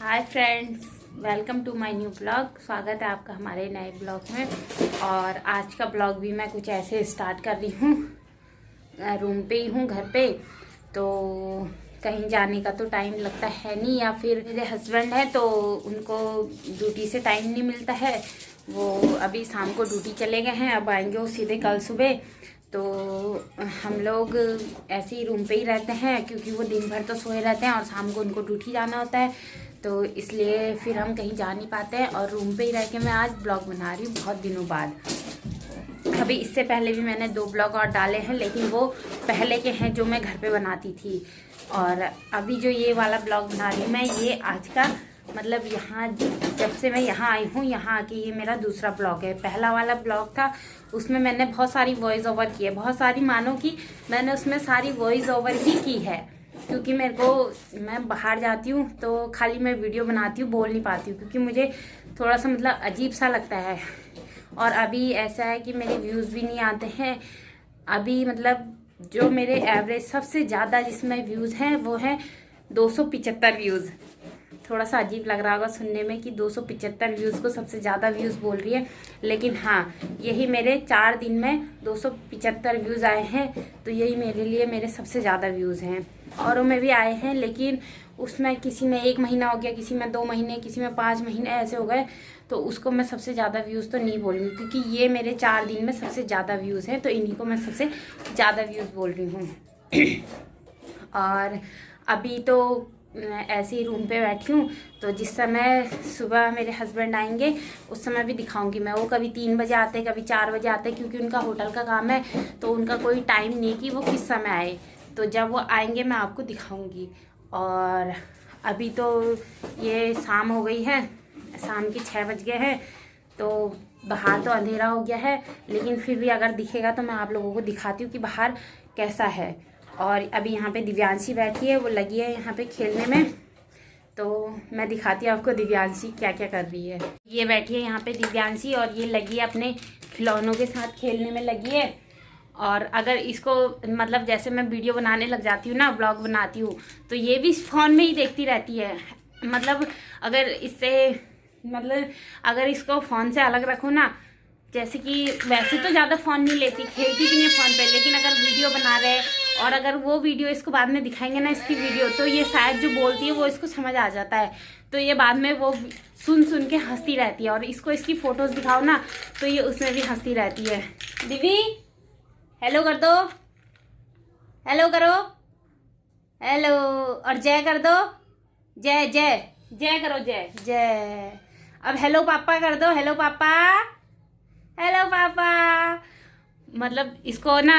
Hi friends, welcome to my new blog. स्वागत है आपका हमारे नए ब्लॉग में। और आज का ब्लॉग भी मैं कुछ ऐसे स्टार्ट कर रही हूँ। रूम पे ही हूँ, घर पे, तो कहीं जाने का तो टाइम लगता है नहीं, या फिर मेरे हस्बैंड हैं तो उनको ड्यूटी से टाइम नहीं मिलता है। वो अभी शाम को ड्यूटी चले गए हैं, अब आएंगे वो सीधे कल सुबह। तो हम लोग ऐसे ही रूम पे ही रहते हैं, क्योंकि वो दिन भर तो सोए रहते हैं और शाम को उनको ड्यूटी जाना होता है, तो इसलिए फिर हम कहीं जा नहीं पाते हैं। और रूम पे ही रह के मैं आज ब्लॉग बना रही हूँ बहुत दिनों बाद। अभी इससे पहले भी मैंने 2 ब्लॉग और डाले हैं, लेकिन वो पहले के हैं जो मैं घर पे बनाती थी। और अभी जो ये वाला ब्लॉग बना रही हूँ मैं, ये आज का मतलब यहाँ जब से मैं यहाँ आई हूँ, यहाँ आके ये मेरा दूसरा ब्लॉग है। पहला वाला ब्लॉग था, उसमें मैंने बहुत सारी वॉइस ओवर की है, बहुत सारी, मानो कि मैंने उसमें सारी वॉइस ओवर ही की है, क्योंकि मैं बाहर जाती हूँ तो खाली मैं वीडियो बनाती हूँ, बोल नहीं पाती हूँ, क्योंकि मुझे थोड़ा सा मतलब अजीब सा लगता है। और अभी ऐसा है कि मेरे व्यूज़ भी नहीं आते हैं अभी। मतलब जो मेरे एवरेज सबसे ज़्यादा जिसमें व्यूज़ हैं वो है 275 व्यूज़। थोड़ा सा अजीब लग रहा होगा सुनने में कि 275 व्यूज़ को सबसे ज़्यादा व्यूज़ बोल रही है, लेकिन हाँ, यही मेरे 4 दिन में 275 व्यूज़ आए हैं, तो यही मेरे लिए मेरे सबसे ज़्यादा व्यूज़ हैं। औरों में भी आए हैं, लेकिन उसमें किसी में 1 महीना हो गया, किसी में 2 महीने, किसी में 5 महीने ऐसे हो गए, तो उसको मैं सबसे ज़्यादा व्यूज़ तो नहीं बोलूँगी, क्योंकि ये मेरे 4 दिन में सबसे ज़्यादा व्यूज़ हैं, तो इन्हीं को मैं सबसे ज़्यादा व्यूज़ बोल रही हूँ। और अभी तो ऐसे ही रूम पे बैठी हूँ, तो जिस समय सुबह मेरे हस्बैंड आएंगे उस समय भी दिखाऊंगी मैं। वो कभी 3 बजे आते, कभी 4 बजे आते, क्योंकि उनका होटल का काम है, तो उनका कोई टाइम नहीं कि वो किस समय आए। तो जब वो आएंगे मैं आपको दिखाऊंगी। और अभी तो ये शाम हो गई है, शाम के 6 बज गए हैं, तो बाहर तो अंधेरा हो गया है, लेकिन फिर भी अगर दिखेगा तो मैं आप लोगों को दिखाती हूँ कि बाहर कैसा है। और अभी यहाँ पे दिव्यांशी बैठी है, वो लगी है यहाँ पे खेलने में, तो मैं दिखाती हूँ आपको दिव्यांशी क्या क्या कर रही है। ये बैठी है यहाँ पे दिव्यांशी, और ये लगी है अपने खिलौनों के साथ खेलने में लगी है। और अगर इसको मतलब जैसे मैं वीडियो बनाने लग जाती हूँ ना, ब्लॉग बनाती हूँ, तो ये भी फ़ोन में ही देखती रहती है। मतलब अगर इसको फ़ोन से अलग रखो ना, जैसे कि वैसे तो ज़्यादा फ़ोन नहीं लेती, खेलती भी नहीं फ़ोन पे, लेकिन अगर वीडियो बना रहे और अगर वो वीडियो इसको बाद में दिखाएंगे ना, इसकी वीडियो, तो ये शायद जो बोलती है वो इसको समझ आ जाता है, तो ये बाद में वो सुन के हंसती रहती है। और इसको इसकी फ़ोटोज़ दिखाओ ना, तो ये उसमें भी हंसती रहती है। दीदी हेलो कर दो, हेलो करो, हेलो, और जय कर दो, जय जय जय करो, जय जय। अब हेलो पापा कर दो, हेलो पापा, हेलो पापा। मतलब इसको ना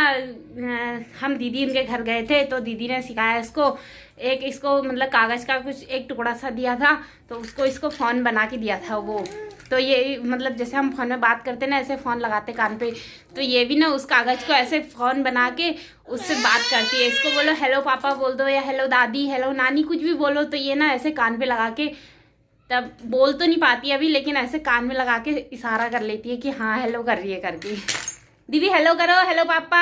हम दीदी उनके घर गए थे, तो दीदी ने सिखाया इसको मतलब कागज़ का कुछ एक टुकड़ा सा दिया था, तो इसको फ़ोन बना के दिया था वो। तो ये मतलब जैसे हम फ़ोन में बात करते ना, ऐसे फ़ोन लगाते कान पे, तो ये भी ना उस कागज़ को ऐसे फ़ोन बना के उससे बात करती है। इसको बोलो हेलो पापा बोल दो, या हेलो दादी, हेलो नानी, कुछ भी बोलो, तो ये ना ऐसे कान पे लगा के, तब बोल तो नहीं पाती अभी, लेकिन ऐसे कान में लगा के इशारा कर लेती है कि हाँ हेलो कर रही है करके। दीदी हेलो करो, हेलो पापा,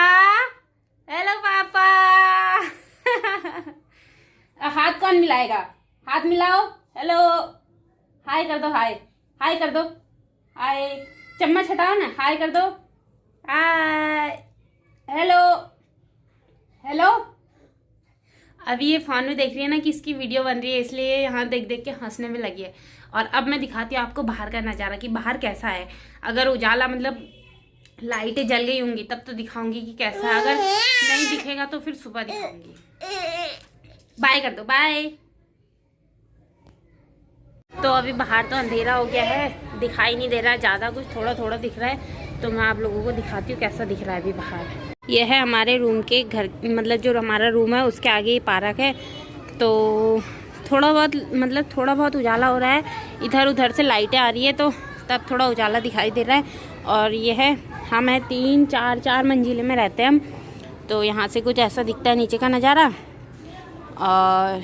हेलो पापा। हाथ कौन मिलाएगा, हाथ मिलाओ, हेलो, हाय कर दो, हाय हाय कर दो, हाय, चम्मच हटाओ ना, हाय कर दो, हाय, हेलो हेलो। अभी ये फ़ोन में देख रही है ना कि इसकी वीडियो बन रही है, इसलिए यहाँ देख देख के हंसने में लगी है। और अब मैं दिखाती हूँ आपको बाहर का नज़ारा कि बाहर कैसा है। अगर उजाला मतलब लाइटें जल गई होंगी तब तो दिखाऊंगी कि कैसा है, अगर नहीं दिखेगा तो फिर सुबह दिखाऊंगी। बाय कर दो, बाय। तो अभी बाहर तो अंधेरा हो गया है, दिखाई नहीं दे रहा है ज़्यादा कुछ, थोड़ा थोड़ा दिख रहा है, तो मैं आप लोगों को दिखाती हूँ कैसा दिख रहा है अभी बाहर। ये है हमारे रूम के घर, मतलब जो हमारा रूम है उसके आगे ही पार्क है, तो थोड़ा बहुत उजाला हो रहा है, इधर उधर से लाइटें आ रही है, तो तब थोड़ा उजाला दिखाई दे रहा है। और ये है, हम है 3-4 मंजिले में रहते हैं हम, तो यहाँ से कुछ ऐसा दिखता है नीचे का नज़ारा। और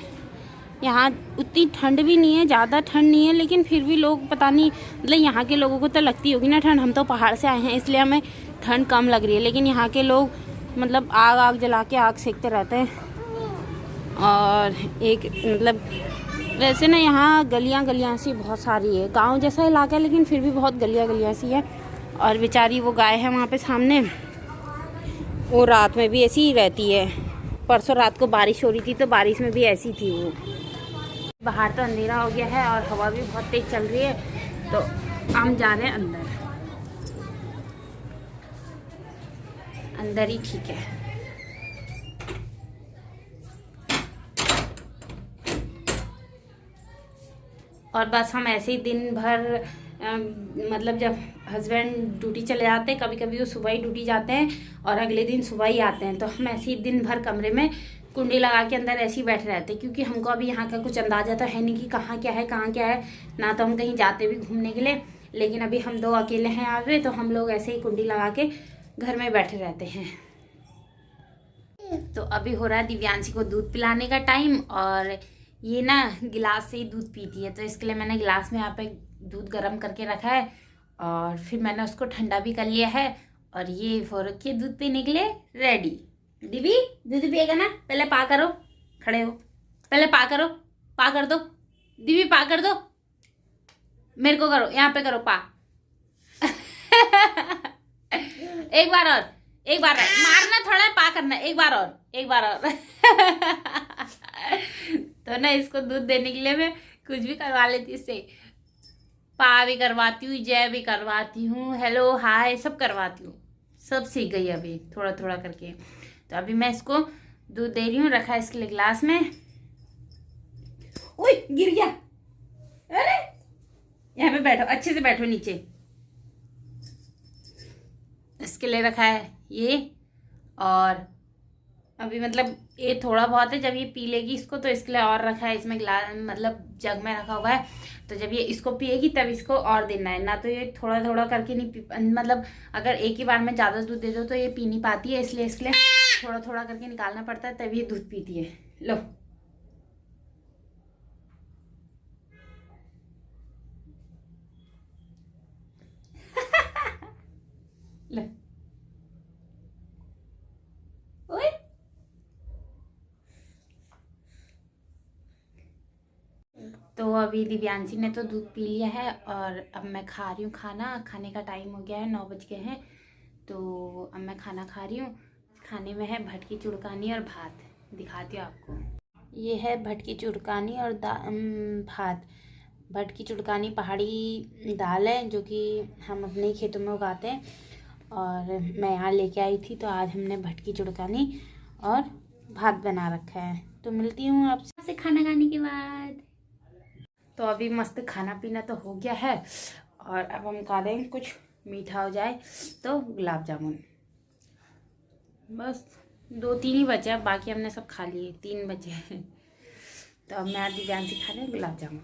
यहाँ उतनी ठंड भी नहीं है, ज़्यादा ठंड नहीं है, लेकिन फिर भी लोग पता नहीं, मतलब यहाँ के लोगों को तो लगती होगी ना ठंड, हम तो पहाड़ से आए हैं इसलिए हमें ठंड कम लग रही है, लेकिन यहाँ के लोग मतलब आग जला के आग सेकते रहते हैं। और एक मतलब वैसे ना यहाँ गलियाँ गलियाँ सी बहुत सारी है, गांव जैसा इलाका है लेकिन फिर भी बहुत गलियाँ गलियाँ सी है। और बेचारी वो गाय है वहाँ पे सामने, वो रात में भी ऐसी ही रहती है। परसों रात को बारिश हो रही थी तो बारिश में भी ऐसी थी वो। बाहर तो अंधेरा हो गया है और हवा भी बहुत तेज चल रही है, तो हम जा रहे हैं अंदर। अंदर ही ठीक है। और बस हम ऐसे ही दिन भर मतलब जब हस्बैंड ड्यूटी चले जाते हैं, कभी कभी वो सुबह ही ड्यूटी जाते हैं और अगले दिन सुबह ही आते हैं, तो हम ऐसे ही दिन भर कमरे में कुंडी लगा के अंदर ऐसे ही बैठे रहते हैं। क्योंकि हमको अभी यहाँ का कुछ अंदाजा तो है नहीं कि कहाँ क्या है कहाँ क्या है, ना तो हम कहीं जाते भी घूमने के लिए। लेकिन अभी हम 2 अकेले हैं यहाँ पे, तो हम लोग ऐसे ही कुंडी लगा के घर में बैठे रहते हैं। तो अभी हो रहा है दिव्यांशी को दूध पिलाने का टाइम, और ये ना गिलास से ही दूध पीती है, तो इसके लिए मैंने गिलास में यहाँ पे दूध गर्म करके रखा है और फिर मैंने उसको ठंडा भी कर लिया है। और ये हो रखी है दूध पीने के लिए रेडी। दीदी दूध पिएगा ना, पहले पा करो, खड़े हो, पहले पा करो, पा कर दो दीदी, पा कर दो, मेरे को करो, यहाँ पे करो पा। एक बार और, एक बार और मारना, थोड़ा पा करना, एक बार और, एक बार और। तो ना इसको दूध देने के लिए मैं कुछ भी करवा लेती, इससे पा भी करवाती हूँ, जय भी करवाती हूँ, हेलो हाय सब करवाती हूँ, सब सीख गई अभी थोड़ा थोड़ा करके। तो अभी मैं इसको दूध दे रही हूँ, रखा है इसके लिए गिलास में। ओए गिर गया, अरे यहाँ पे बैठो, अच्छे से बैठो नीचे। इसके लिए रखा है ये, और अभी मतलब ये थोड़ा बहुत है, जब ये पी लेगी इसको तो इसके लिए और रखा है इसमें गिलास, मतलब जग में रखा हुआ है। तो जब ये इसको पिएगी तब इसको और देना है, ना तो ये थोड़ा थोड़ा करके नहीं पी, मतलब अगर एक ही बार में ज़्यादा दूध दे दो तो ये पी नहीं पाती है, इसलिए इसके लिए थोड़ा थोड़ा करके निकालना पड़ता है, तभी ये दूध पीती है। लो लो, ओए तो अभी दिव्यांशी ने तो दूध पी लिया है और अब मैं खा रही हूँ खाना। खाने का टाइम हो गया है, 9 बज गए हैं, तो अब मैं खाना खा रही हूँ। खाने में है भटकी चुड़कानी और भात, दिखाती हूँ आपको। ये है भटकी चुड़कानी और भात। भटकी चुड़कानी पहाड़ी दाल है जो कि हम अपने ही खेतों में उगाते हैं, और मैं यहाँ लेके आई थी, तो आज हमने भटकी चुड़कानी और भात बना रखा है। तो मिलती हूँ आपसे खाना खाने के बाद। तो अभी मस्त खाना पीना तो हो गया है, और अब हम खा रहे हैं कुछ मीठा हो जाए, तो गुलाब जामुन। बस 2-3 ही बचे, अब बाकी हमने सब खा लिए, 3 बचे हैं। तो अब मैं दिव्यांशी खा रहे हैं गुलाब जामुन।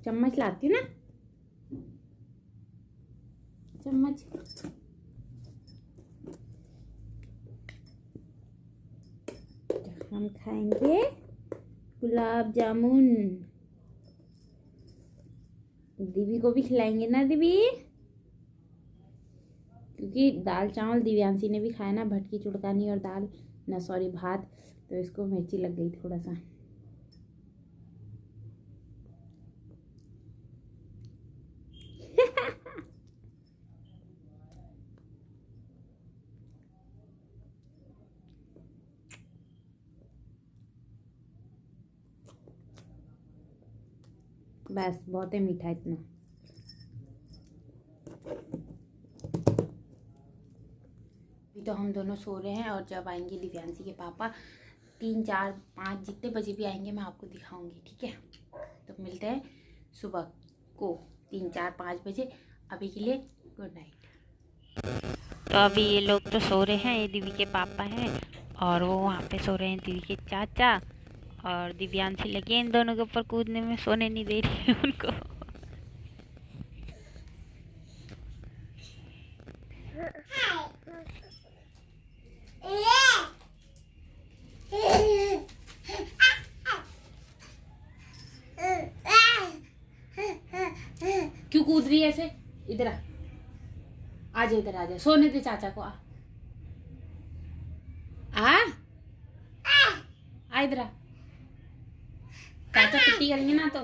चम्मच लाती हूँ ना, चम्मच। हम खाएंगे गुलाब जामुन, दीदी को भी खिलाएंगे ना दीदी, क्योंकि दाल चावल दिव्यांशी ने भी खाया ना, भटकी चुड़कानी और दाल ना, सॉरी भात, तो इसको मिर्ची लग गई थोड़ा सा। बस बहुत है मीठा इतना। अभी तो हम दोनों सो रहे हैं, और जब आएंगे दिव्यांशी के पापा 3, 4, 5 जितने बजे भी आएंगे मैं आपको दिखाऊंगी, ठीक है। तो मिलते हैं सुबह को 3, 4, 5 बजे। अभी के लिए गुड नाइट। तो अभी ये लोग तो सो रहे हैं, ये दीदी के पापा हैं, और वो वहाँ पे सो रहे हैं दीदी के चाचा, और दिव्यांशी लगी इन दोनों के ऊपर कूदने में, सोने नहीं दे रही है उनको। क्यों कूद रही है ऐसे? इधर आ जा, इधर आ जा, सोने दे चाचा को। आ आ इधर आ, चाचा पिट्टी करेंगे ना तो।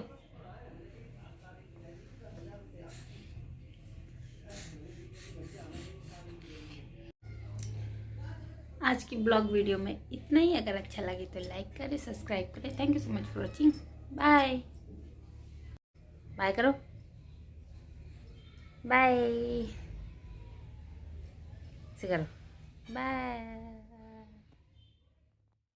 आज की ब्लॉग वीडियो में इतना ही। अगर अच्छा लगे तो लाइक करें, सब्सक्राइब करें। Thank you so much for watching. Bye bye करो, बाय से करो, बाय।